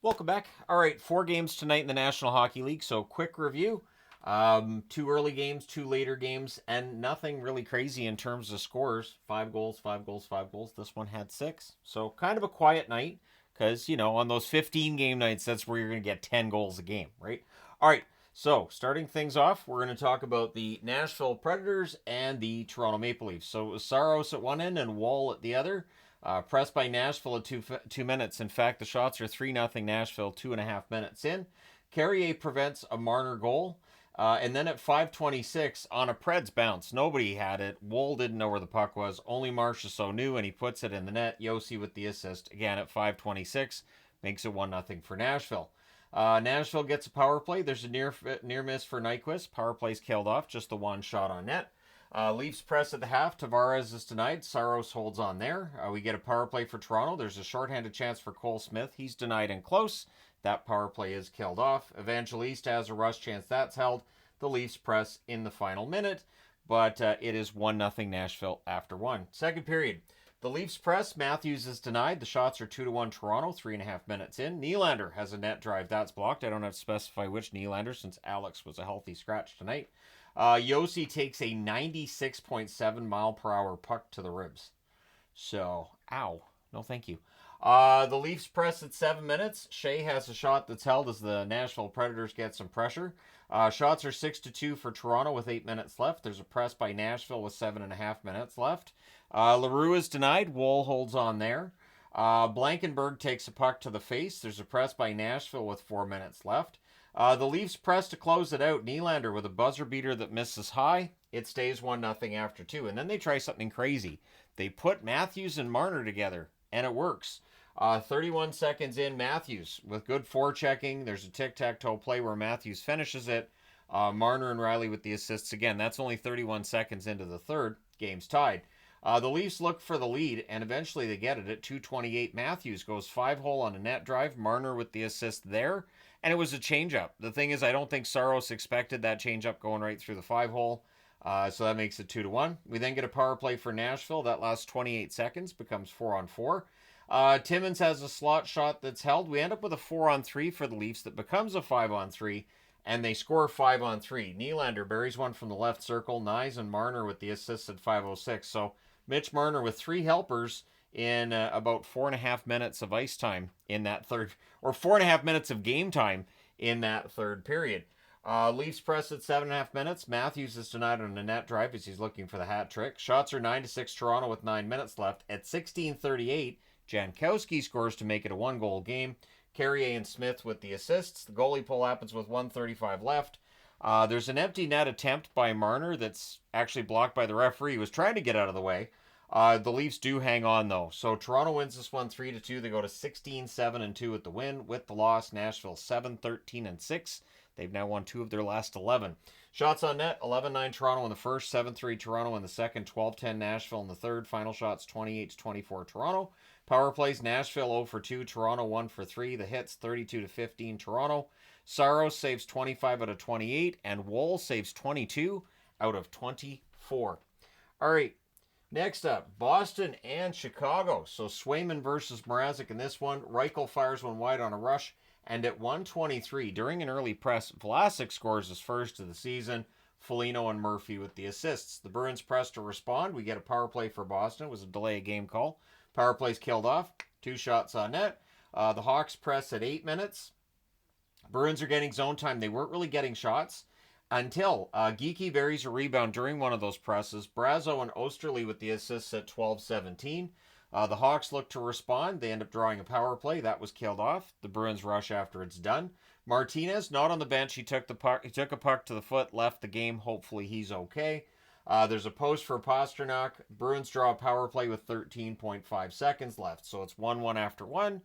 Welcome back. All right, 4 games tonight in the National Hockey League. So quick review. 2 early games, 2 later games, and nothing really crazy in terms of scores. 5 goals, 5 goals, 5 goals. This one had 6. So kind of a quiet night because, on those 15 game nights, that's where you're going to get 10 goals a game, right? All right, so starting things off, we're going to talk about the Nashville Predators and the Toronto Maple Leafs. So it was Saros at one end and Wall at the other. Pressed by Nashville at 2 minutes. In fact, the shots are 3-0 Nashville 2.5 minutes in. Carrier prevents a Marner goal. And then at 5:26 on a Preds bounce, nobody had it. Woll didn't know where the puck was. Only Marchessault knew, and he puts it in the net. Josi with the assist again at 5:26 makes it 1-0 for Nashville. Nashville gets a power play. There's a near miss for Nyquist. Power play's killed off. Just the one shot on net. Leafs press at the half. Tavares is denied. Saros holds on there. We get a power play for Toronto. There's a shorthanded chance for Cole Smith. He's denied and close. That power play is killed off. Evangeliste has a rush chance. That's held. The Leafs press in the final minute, but it is 1-0 Nashville after one. Second period. The Leafs press. Matthews is denied. The shots are 2-1 Toronto, 3.5 minutes in. Nylander has a net drive. That's blocked. I don't have to specify which Nylander since Alex was a healthy scratch tonight. Josi takes a 96.7 mile per hour puck to the ribs. So, ow. No, thank you. The Leafs press at 7 minutes. Shea has a shot that's held as the Nashville Predators get some pressure. Shots are 6-2 for Toronto with 8 minutes left. There's a press by Nashville with 7.5 minutes left. LaRue is denied. Woll holds on there. Blankenberg takes a puck to the face. There's a press by Nashville with 4 minutes left. The Leafs press to close it out. Nylander with a buzzer beater that misses high. It stays 1-0 after 2. And then they try something crazy. They put Matthews and Marner together, and it works. 31 seconds in, Matthews with good forechecking. There's a tic-tac-toe play where Matthews finishes it. Marner and Riley with the assists again. That's only 31 seconds into the third. Game's tied. The Leafs look for the lead, and eventually they get it at 2:28. Matthews goes 5-hole on a net drive. Marner with the assist there, and it was a changeup. The thing is, I don't think Saros expected that changeup going right through the 5-hole, so that makes it 2-1. We then get a power play for Nashville. That lasts 28 seconds, becomes 4-on-4. Timmins has a slot shot that's held. We end up with a 4-on-3 for the Leafs that becomes a 5-on-3, and they score 5-on-3. Nylander buries one from the left circle. Nyes and Marner with the assist at 5:06. So Mitch Marner with 3 helpers in about 4.5 minutes of ice time in that third, or 4.5 minutes of game time in that third period. Leafs press at 7.5 minutes. Matthews is denied on a net drive as he's looking for the hat trick. Shots are 9-6 Toronto with 9 minutes left. At 16:38, Jankowski scores to make it a 1-goal game. Carrier and Smith with the assists. The goalie pull happens with 1:35 left. There's an empty net attempt by Marner that's actually blocked by the referee. He was trying to get out of the way. The Leafs do hang on, though. So Toronto wins this one 3-2. They go to 16-7-2 at the win. With the loss, Nashville 7-13-6. They've now won 2 of their last 11. Shots on net, 11-9 Toronto in the first, 7-3 Toronto in the second, 12-10 Nashville in the third. Final shots, 28-24 Toronto. Power plays, Nashville 0-2, Toronto 1-3. The hits, 32-15 Toronto. Saros saves 25 out of 28, and Woll saves 22 out of 24. All right, next up, Boston and Chicago. So Swayman versus Mrazek in this one. Reichel fires one wide on a rush. And at 1:23, during an early press, Vlasic scores his first of the season. Foligno and Murphy with the assists. The Bruins press to respond. We get a power play for Boston. It was a delay of game call. Power play's killed off. 2 shots on net. The Hawks press at 8 minutes. Bruins are getting zone time. They weren't really getting shots until Geekie buries a rebound during one of those presses. Brazo and Osterley with the assists at 12:17. The Hawks look to respond. They end up drawing a power play. That was killed off. The Bruins rush after it's done. Martinez, not on the bench. He took a puck to the foot, left the game. Hopefully he's okay. There's a post for Pastrnak. Bruins draw a power play with 13.5 seconds left. So it's 1-1 after 1.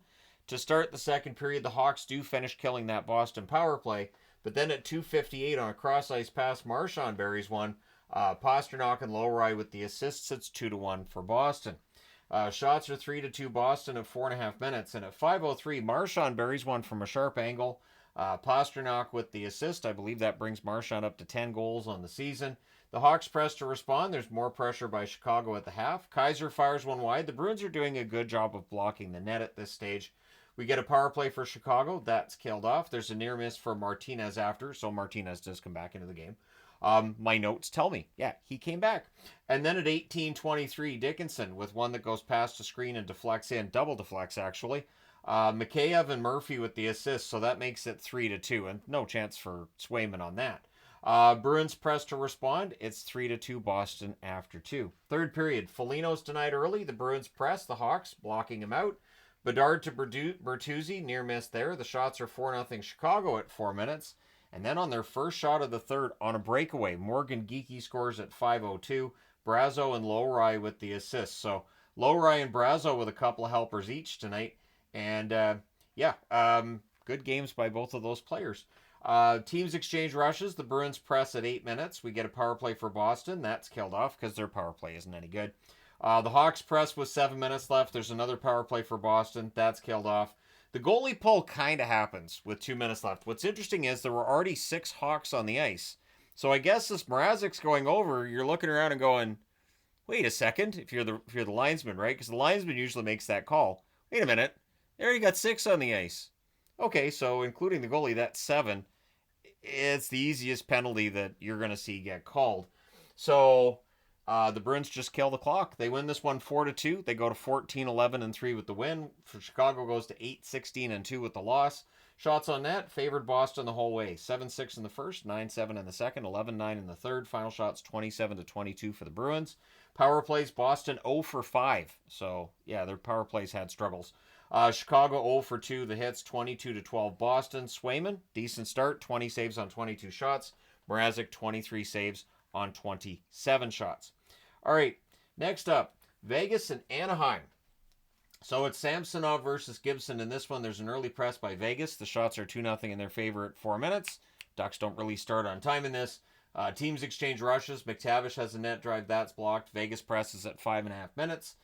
To start the second period, the Hawks do finish killing that Boston power play. But then at 2:58 on a cross-ice pass, Marchand buries one. Pastrnak and Lowry with the assists. It's 2-1 for Boston. Shots are 3-2 Boston at 4.5 minutes. And at 5:03, Marchand buries one from a sharp angle. Pastrnak with the assist. I believe that brings Marchand up to 10 goals on the season. The Hawks press to respond. There's more pressure by Chicago at the half. Kaiser fires one wide. The Bruins are doing a good job of blocking the net at this stage. We get a power play for Chicago. That's killed off. There's a near miss for Martinez after, so Martinez does come back into the game. My notes tell me, yeah, he came back. And then at 18:23, Dickinson with one that goes past the screen and deflects in, double deflects actually. Mikheyev and Murphy with the assist, so that makes it 3-2, and no chance for Swayman on that. Bruins press to respond. It's 3-2 Boston after 2. Third period, Foligno's denied early. The Bruins press, the Hawks blocking him out. Bedard to Bertuzzi, near miss there. The shots are 4-0 Chicago at 4 minutes. And then on their first shot of the third, on a breakaway, Morgan Geekie scores at 5:02. Brazo and Lowry with the assists. So Lowry and Brazo with a couple of helpers each tonight. And good games by both of those players. Teams exchange rushes. The Bruins press at 8 minutes. We get a power play for Boston. That's killed off because their power play isn't any good. The Hawks press with 7 minutes left. There's another power play for Boston. That's killed off. The goalie pull kind of happens with 2 minutes left. What's interesting is there were already 6 Hawks on the ice. So I guess as Mrazek's going over, you're looking around and going, wait a second, if you're the linesman, right? Because the linesman usually makes that call. Wait a minute. They already got 6 on the ice. Okay, so including the goalie, that's 7. It's the easiest penalty that you're going to see get called. So the Bruins just kill the clock. They win this one 4-2. They go to 14-11-3 with the win. For Chicago goes to 8-16-2 with the loss. Shots on net favored Boston the whole way. 7-6 in the first, 9-7 in the second, 11-9 in the third. Final shots 27-22 for the Bruins. Power plays Boston 0 for 5. So yeah, their power plays had struggles. Chicago 0 for 2. The hits 22-12 Boston. Swayman, decent start, 20 saves on 22 shots. Mrazek 23 saves on 27 shots. All right, next up, Vegas and Anaheim. So it's Samsonov versus Gibson. In this one, there's an early press by Vegas. The shots are 2-0 in their favor at 4 minutes. Ducks don't really start on time in this. Teams exchange rushes. McTavish has a net drive. That's blocked. Vegas presses at 5.5 minutes.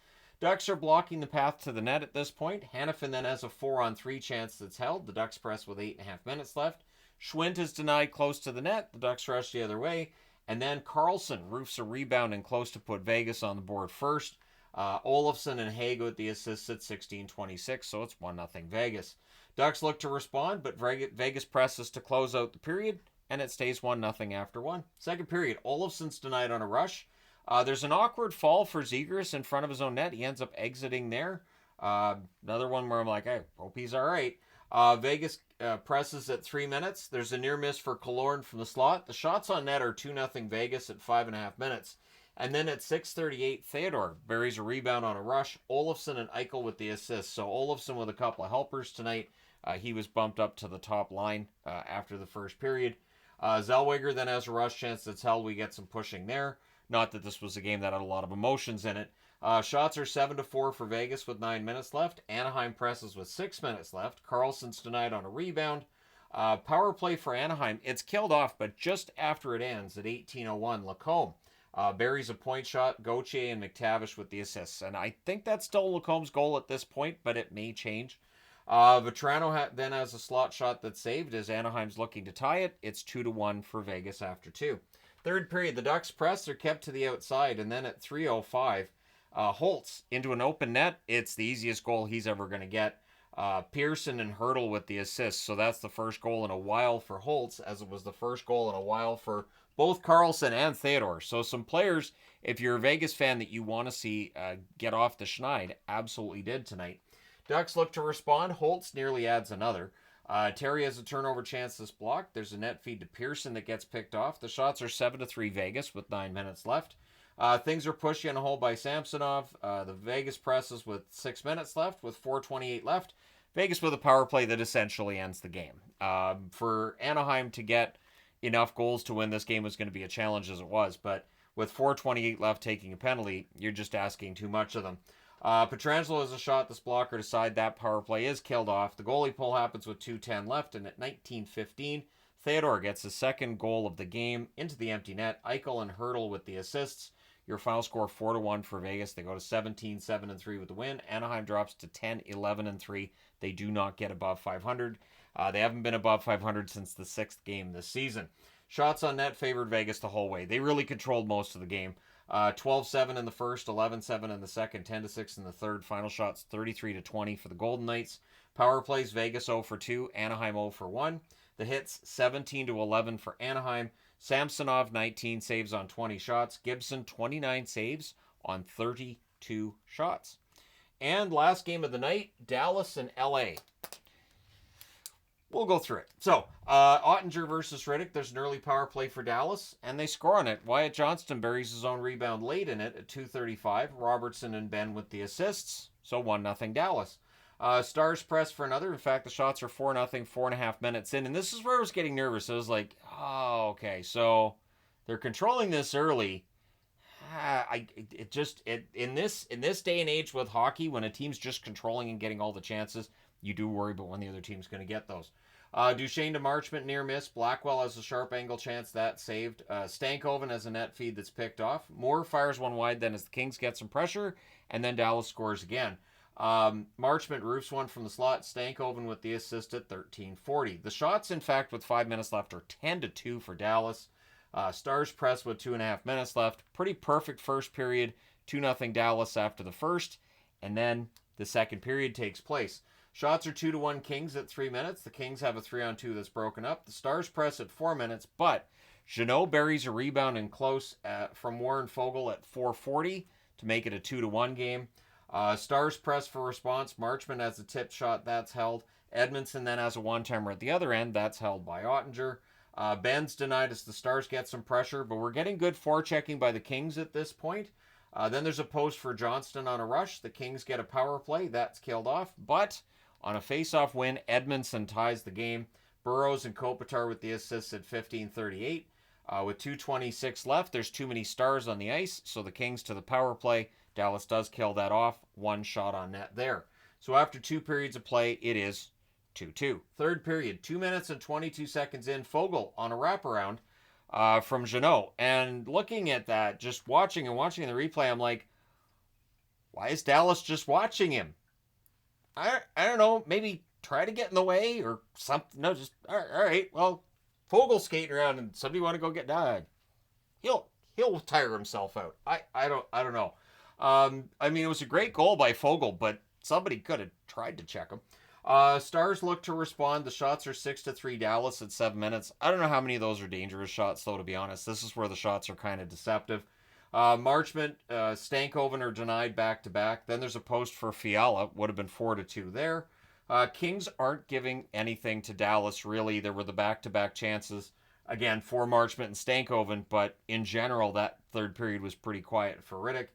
Ducks are blocking the path to the net at this point. Hanifin then has a 4-on-3 chance that's held. The Ducks press with 8.5 minutes left. Schwint is denied close to the net. The Ducks rush the other way. And then Carlson roofs a rebound and close to put Vegas on the board first. Olofsson and Hague with the assists at 16:26, so it's 1-0 Vegas. Ducks look to respond, but Vegas presses to close out the period, and it stays 1-0 after 1. Second period, Olofsson's denied on a rush. There's an awkward fall for Zegras in front of his own net. He ends up exiting there. Another one where I'm like, hey, hope he's all right. Vegas presses at 3 minutes. There's a near miss for Killorn from the slot. The shots on net are 2-0 Vegas at 5.5 minutes. And then at 6:38, Theodore buries a rebound on a rush. Olofsson and Eichel with the assists. So Olofsson with a couple of helpers tonight. He was bumped up to the top line after the first period. Zellweger then has a rush chance that's held. We get some pushing there. Not that this was a game that had a lot of emotions in it. Shots are 7-4 for Vegas with 9 minutes left. Anaheim presses with 6 minutes left. Carlson's denied on a rebound. Power play for Anaheim. It's killed off, but just after it ends at 18:01, Lacombe buries a point shot. Gauthier and McTavish with the assists. And I think that's still Lacombe's goal at this point, but it may change. Vetrano then has a slot shot that's saved as Anaheim's looking to tie it. It's 2-1 for Vegas after 2. Third period, the Ducks press. They're kept to the outside. And then at 3:05, Holtz into an open net. It's the easiest goal he's ever going to get. Pearson and Hurdle with the assists. So that's the first goal in a while for Holtz, as it was the first goal in a while for both Carlson and Theodore. So some players, if you're a Vegas fan that you want to see get off the schneid, absolutely did tonight. Ducks look to respond. Holtz nearly adds another. Terry has a turnover chance that's blocked. There's a net feed to Pearson that gets picked off. The shots are 7-3 Vegas with 9 minutes left. Things are pushy on a hole by Samsonov. The Vegas presses with 6 minutes left with 4:28 left. Vegas with a power play that essentially ends the game. For Anaheim to get enough goals to win this game was going to be a challenge as it was, but with 4:28 left taking a penalty, you're just asking too much of them. Pietrangelo has a shot this blocker to side. That power play is killed off. The goalie pull happens with 2:10 left, and at 19:15, Theodore gets his second goal of the game into the empty net. Eichel and Hurdle with the assists. Your final score 4-1 for Vegas. They go to 17-7-3 with the win. Anaheim drops to 10-11-3. They do not get above 500. They haven't been above 500 since the 6th game this season. Shots on net favored Vegas the whole way. They really controlled most of the game. 12-7 in the first, 11-7 in the second, 10-6 in the third. Final shots 33-20 for the Golden Knights. Power plays, Vegas 0 for 2, Anaheim 0 for 1. The hits 17-11 for Anaheim. Samsonov 19 saves on 20 shots. Gibson 29 saves on 32 shots. And last game of the night, Dallas and LA. We'll go through it. So, Ottinger versus Riddick. There's an early power play for Dallas, and they score on it. Wyatt Johnston buries his own rebound late in it at 2:35. Robertson and Ben with the assists. So 1-0 Dallas. Stars press for another. In fact, the shots are 4-0, 4.5 minutes in. And this is where I was getting nervous. I was like, oh, okay. So they're controlling this early. In this day and age with hockey, when a team's just controlling and getting all the chances, you do worry about when the other team's going to get those. Duchesne to Marchment, near miss. Blackwell has a sharp angle chance, that saved. Stankoven has a net feed that's picked off. Moore fires one wide then as the Kings get some pressure, and then Dallas scores again. Marchment roofs one from the slot. Stankoven with the assist at 13:40. The shots, in fact, with 5 minutes left are 10-2 for Dallas. Stars press with 2.5 minutes left. Pretty perfect first period. 2-0 Dallas after the first, and then the second period takes place. Shots are 2-1 Kings at 3 minutes. The Kings have a 3-on-2 that's broken up. The Stars press at 4 minutes, but Jeannot buries a rebound in close from Warren Fogle at 4:40 to make it a 2-1 game. Stars press for response. Marchment has a tip shot, that's held. Edmondson then has a one-timer at the other end, that's held by Ottinger. Ben's denied as the Stars get some pressure, but we're getting good forechecking by the Kings at this point. Then there's a post for Johnston on a rush. The Kings get a power play, that's killed off, but on a face-off win, Edmondson ties the game. Burrows and Kopitar with the assists at 15:38. With 2:26 left, there's too many Stars on the ice, so the Kings to the power play. Dallas does kill that off. One shot on net there. So after 2 periods of play, it is 2-2. Third period, 2 minutes and 22 seconds in. Fogle on a wraparound from Jeannot. And looking at that, just watching the replay, I'm like, why is Dallas just watching him? I don't know, maybe try to get in the way or something. No, just, all right, well, Fogel's skating around and somebody want to go get died. He'll tire himself out. I don't know. I mean, it was a great goal by Fogle, but somebody could have tried to check him. Stars look to respond. The shots are 6-3 Dallas at 7 minutes. I don't know how many of those are dangerous shots, though, to be honest. This is where the shots are kind of deceptive. Marchment, Stankoven are denied back-to-back. Then there's a post for Fiala. Would have been 4-2 there. Kings aren't giving anything to Dallas, really. There were the back-to-back chances, again, for Marchment and Stankoven, but in general, that third period was pretty quiet for Riddick.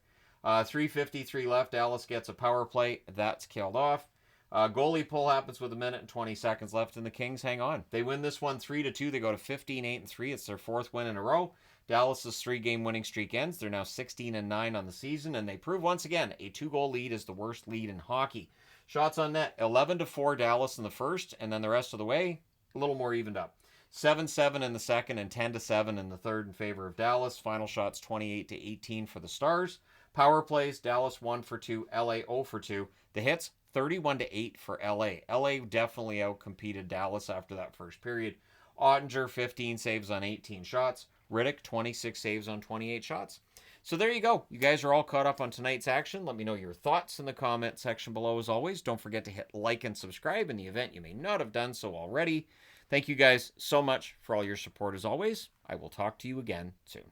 3:53 left. Dallas gets a power play. That's killed off. Goalie pull happens with 1 minute and 20 seconds left, and the Kings hang on. They win this one 3-2. They go to 15-8-3. It's their 4th win in a row. Dallas's 3-game winning streak ends. They're now 16-9 on the season, and they prove once again a 2-goal lead is the worst lead in hockey. Shots on net, 11-4 Dallas in the first, and then the rest of the way, a little more evened up. 7-7 in the second and 10-7 in the third in favor of Dallas. Final shots 28-18 for the Stars. Power plays, Dallas 1 for 2, LA 0 for 2. The hits, 31-8 for LA. LA definitely outcompeted Dallas after that first period. Ottinger, 15 saves on 18 shots. Riddick, 26 saves on 28 shots. So there you go. You guys are all caught up on tonight's action. Let me know your thoughts in the comment section below as always. Don't forget to hit like and subscribe in the event you may not have done so already. Thank you guys so much for all your support as always. I will talk to you again soon.